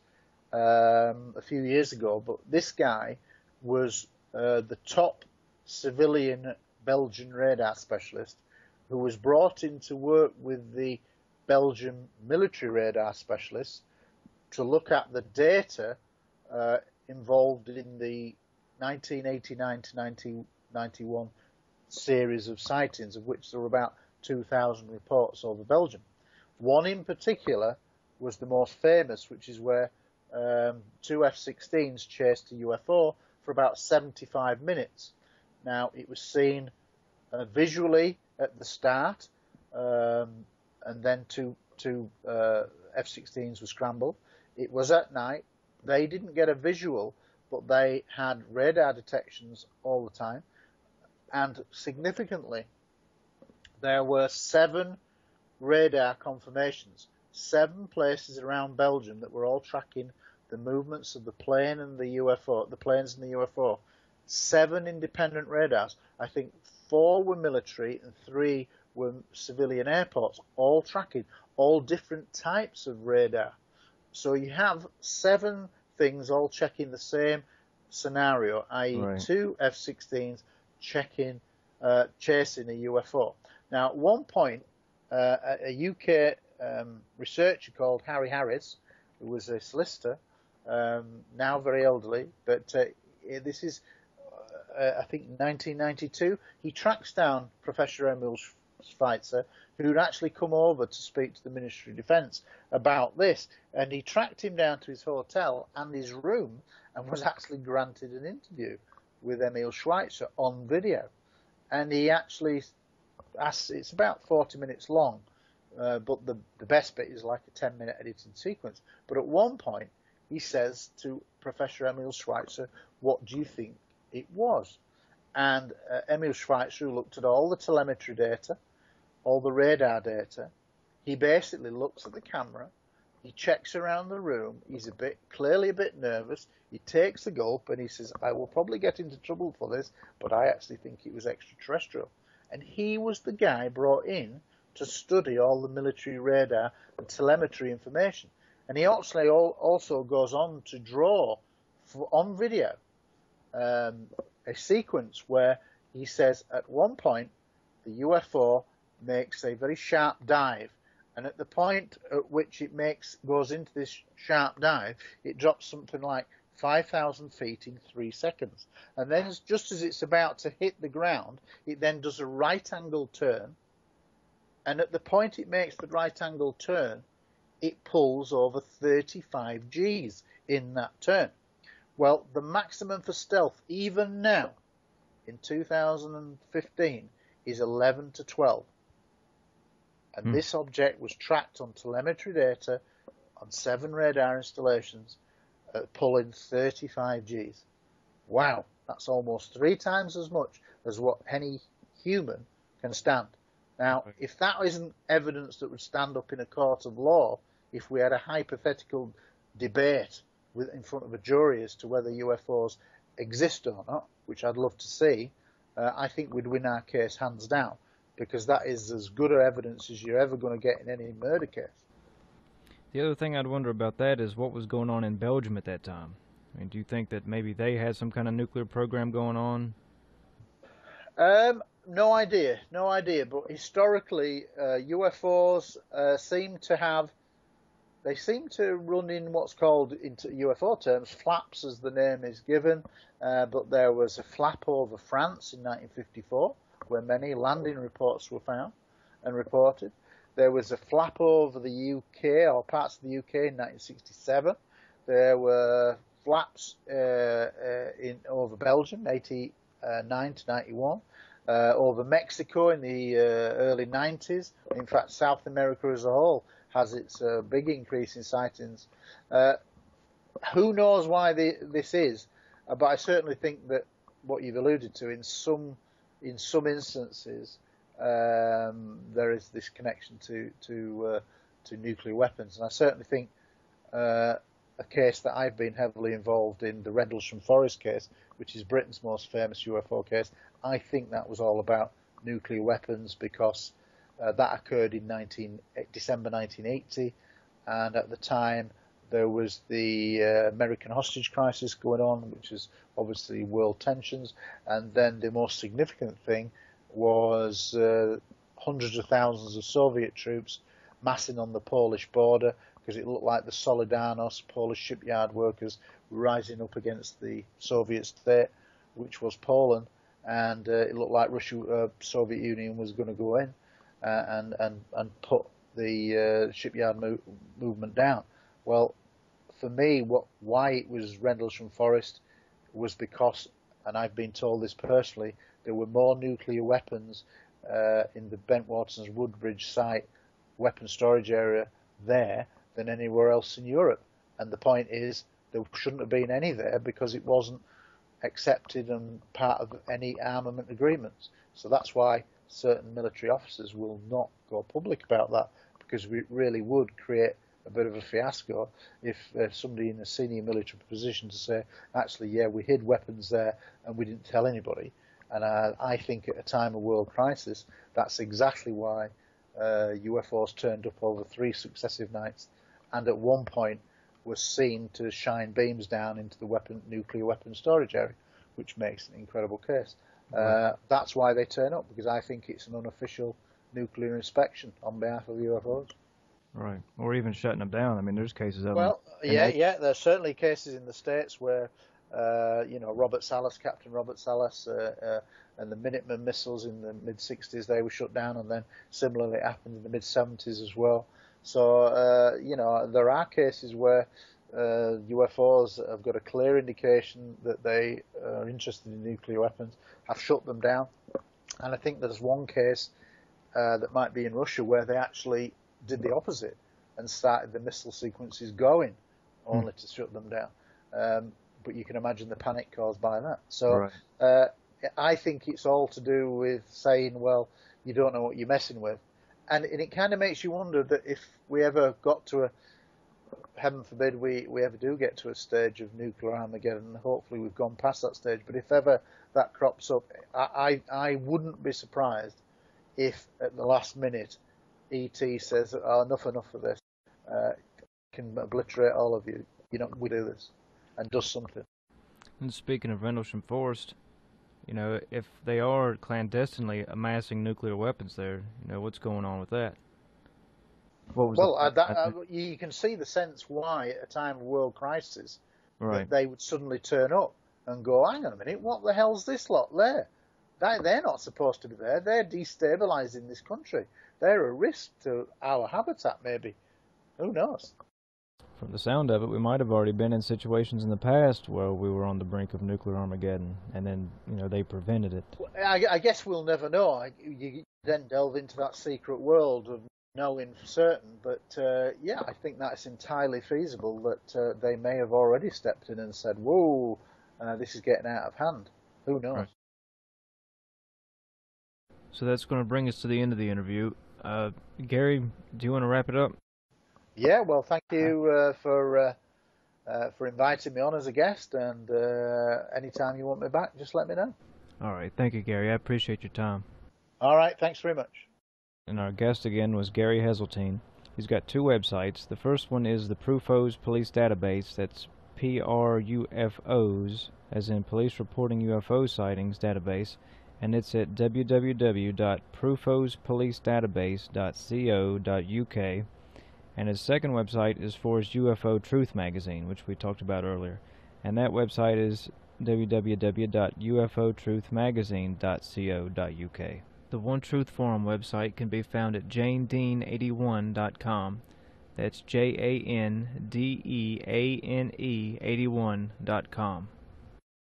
a few years ago, but this guy was the top civilian Belgian radar specialist who was brought in to work with the Belgian military radar specialists to look at the data involved in the 1989 to 1991 series of sightings, of which there were about 2,000 reports over Belgium. One in particular was the most famous, which is where two F-16s chased a UFO for about 75 minutes. Now, it was seen visually at the start, and then two F-16s were scrambled. It was at night. They didn't get a visual, but they had radar detections all the time. And significantly, there were 7 radar confirmations, 7 places around Belgium that were all tracking the movements of the plane and the UFO, the planes and the UFO. 7 independent radars. I think 4 were military and 3 were civilian airports, all tracking, all different types of radar. So you have 7 things all checking the same scenario, i.e. Right. 2 F-16s chasing a UFO. Now, at one point, a UK researcher called Harry Harris, who was a solicitor, now very elderly, but this is, I think, 1992, he tracks down Professor Emil Schweitzer, who'd actually come over to speak to the Ministry of Defence about this, and he tracked him down to his hotel and his room and was actually granted an interview with Emil Schweitzer on video. And he actually asks, it's about 40 minutes long, but the best bit is like a 10-minute edited sequence. But at one point, he says to Professor Emil Schweitzer, what do you think it was? And Emil Schweitzer looked at all the telemetry data, all the radar data. He basically looks at the camera, he checks around the room, he's clearly a bit nervous, he takes a gulp and he says, I will probably get into trouble for this, but I actually think it was extraterrestrial. And he was the guy brought in to study all the military radar and telemetry information. And he actually also goes on to draw on video a sequence where he says at one point the UFO makes a very sharp dive, and at the point at which it goes into this sharp dive, it drops something like 5,000 feet in 3 seconds. And then just as it's about to hit the ground, it then does a right angle turn, and at the point it makes the right angle turn, it pulls over 35 Gs in that turn. Well, the maximum for stealth, even now, in 2015, is 11 to 12. And this object was tracked on telemetry data on 7 radar installations, pulling 35 Gs. Wow, that's almost 3 times as much as what any human can stand. Now, if that isn't evidence that would stand up in a court of law, if we had a hypothetical debate in front of a jury as to whether UFOs exist or not, which I'd love to see, I think we'd win our case hands down. because that is as good a evidence as you're ever going to get in any murder case. The other thing I'd wonder about that is what was going on in Belgium at that time. I mean, do you think that maybe they had some kind of nuclear program going on? No idea. But historically, UFOs seem to run in what's called, into UFO terms, flaps, as the name is given. But there was a flap over France in 1954, where many landing reports were found and reported. There was a flap over the UK, or parts of the UK, in 1967. There were flaps over Belgium, 89 to 91. Over Mexico in the early 90s. In fact, South America as a whole has its big increase in sightings. Who knows why this is, but I certainly think that what you've alluded to, in some instances, there is this connection to nuclear weapons. And I certainly think a case that I've been heavily involved in, the Rendlesham Forest case, which is Britain's most famous UFO case, I think that was all about nuclear weapons, because that occurred in December 1980, and at the time there was the American hostage crisis going on, which is obviously world tensions, and then the most significant thing was hundreds of thousands of Soviet troops massing on the Polish border, because it looked like the Solidarność Polish shipyard workers were rising up against the Soviet state, which was Poland, and it looked like Soviet Union was going to go in and put the shipyard movement down. Well, for me, why it was Rendlesham Forest was because, and I've been told this personally, there were more nuclear weapons in the Bentwaters Woodbridge site weapon storage area there than anywhere else in Europe. And the point is, there shouldn't have been any there, because it wasn't accepted and part of any armament agreements. So that's why certain military officers will not go public about that, because it really would create a bit of a fiasco if somebody in a senior military position to say, actually, yeah, we hid weapons there and we didn't tell anybody. And I think at a time of world crisis, that's exactly why UFOs turned up over 3 successive nights, and at one point was seen to shine beams down into the nuclear weapon storage area, which makes an incredible case. Right. That's why they turn up, because I think it's an unofficial nuclear inspection on behalf of UFOs. Right, or even shutting them down. I mean, there's cases of them. Yeah, there's certainly cases in the States where, Captain Robert Salas, and the Minuteman missiles in the mid-60s, they were shut down, and then similarly it happened in the mid-70s as well. So, there are cases where UFOs have got a clear indication that they are interested in nuclear weapons, have shut them down. And I think there's one case that might be in Russia where they actually did the opposite and started the missile sequences going, only to shut them down. But you can imagine the panic caused by that. So right. I think it's all to do with saying, well, you don't know what you're messing with. And it kind of makes you wonder that if we ever got to heaven forbid, we ever do get to a stage of nuclear Armageddon, and hopefully we've gone past that stage, but if ever that crops up, I wouldn't be surprised if at the last minute E.T. says, oh, enough of this, can obliterate all of you, we do this, and does something. And speaking of Rendlesham Forest, if they are clandestinely amassing nuclear weapons there, what's going on with that? You can see the sense why at a time of world crisis right. that they would suddenly turn up and go, hang on a minute, what the hell's this lot there? They're not supposed to be there. They're destabilising this country. They're a risk to our habitat, maybe. Who knows? From the sound of it, we might have already been in situations in the past where we were on the brink of nuclear Armageddon, and then, they prevented it. I guess we'll never know. You then delve into that secret world of knowing for certain, but I think that's entirely feasible that they may have already stepped in and said, whoa, this is getting out of hand. Who knows? Right. So that's going to bring us to the end of the interview. Gary, do you want to wrap it up? Yeah, well, thank you for inviting me on as a guest, and anytime you want me back, just let me know. All right, thank you, Gary. I appreciate your time. All right, thanks very much. And our guest again was Gary Heseltine. He's got two websites. The first one is the UFOs Police Database. That's PRUFOs, as in Police Reporting UFO Sightings Database, and it's at www.prufospolicedatabase.co.uk. And his second website is for his UFO Truth magazine, which we talked about earlier, and that website is www.ufotruthmagazine.co.uk. The One Truth Forum website can be found at janedeane81.com. That's JANDEANE81.com.